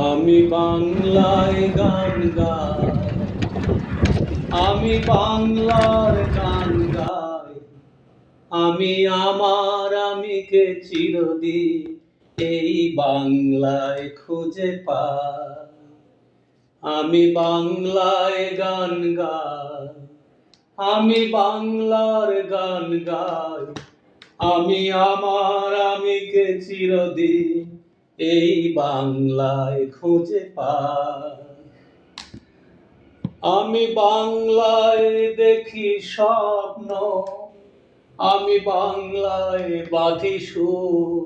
আমি বাংলায় গান গাই, আমি বাংলার গান গাই। আমি আমার আমিকে চিরদিন এই বাংলায় খুঁজে পাই। আমি বাংলায় গান গাই, আমি বাংলার গান গাই। আমি আমার আমিকে চিরদিন এই বাংলায় খুঁজে পাই। আমি বাংলায় দেখি স্বপ্ন, আমি বাংলায় বাঁধি সুর।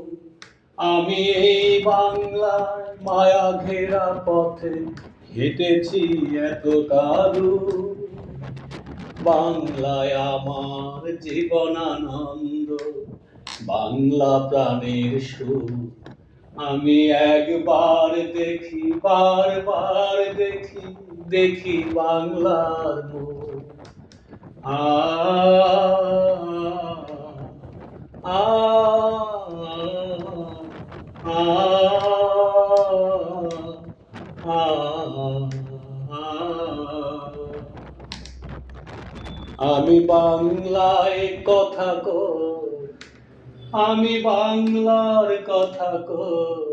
আমি এই বাংলায় মায়া ঘেরা পথে হেঁটেছি এতটা দূর। বাংলায় আমার জীবনানন্দ, বাংলা প্রাণের সুর। আমি একবার দেখি, বারবার দেখি, দেখি বাংলার মুখ। আ আ আ আ আমি বাংলায় কথা কই, আমি বাংলার কথা কই।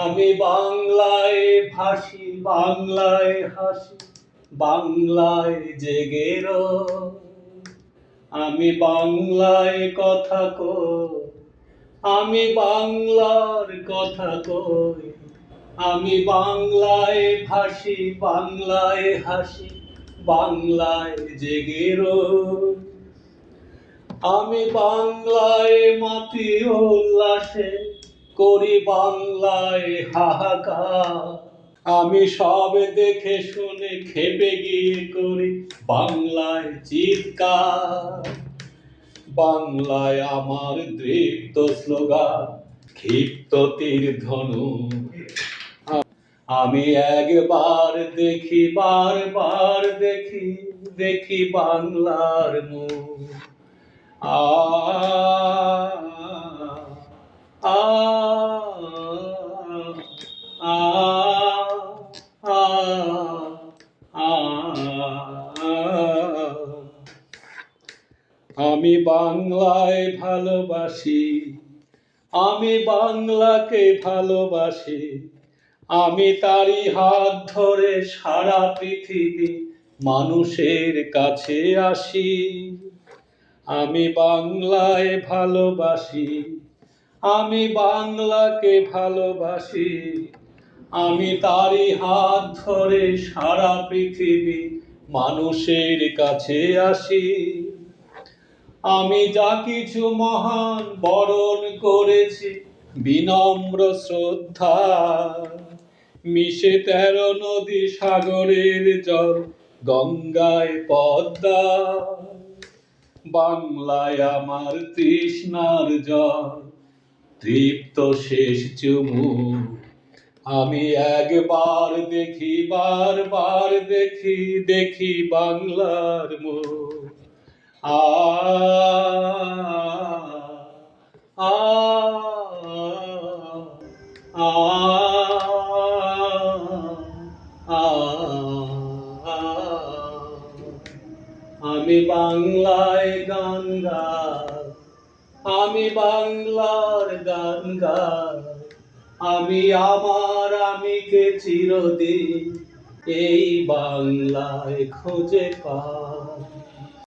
আমি বাংলায় ভাসি, বাংলায় হাসি, বাংলায় জেগে রই। আমি বাংলায় কথা কই, আমি বাংলার কথা কই। আমি বাংলায় ভাসি, বাংলায় হাসি, বাংলায় জেগে রই। আমি বাংলায় মাতি উল্লাসে, করি বাংলায় হাহাকার। আমি সব দেখে শুনে খেপে গিয়ে করি বাংলায় চিৎকার। বাংলায় আমার দৃপ্ত স্লোগান, ক্ষিপ্ত তীর ধনু। আমি একবার দেখি, বারবার দেখি, দেখি বাংলার মুখ। আ আ আ আ আ আমি বাংলায় ভালোবাসি, আমি বাংলাকে ভালোবাসি। আমি তারই হাত ধরে সারা পৃথিবী মানুষের কাছে আসি। আমি বাংলায় ভালোবাসি, আমি বাংলাকে ভালোবাসি। আমি তারই হাত ধরে সারা পৃথিবী মানুষের কাছে আসি। আমি যা কিছু মহান বরণ করেছি বিনম্র শ্রদ্ধা। মিশে 13 নদী সাগরের জল, গঙ্গায় পদ্মা। বাংলায় আমার তৃষ্ণার জল, তৃপ্ত শেষ চুমুক। আমি একবার দেখি, বারবার দেখি, দেখি বাংলার মুখ। আ আ আ আ আমি বাংলায় গান গাই, আমি বাংলার গান গাই। আমি আমার আমিকে চিরদিন এই বাংলায় খুঁজে পাই।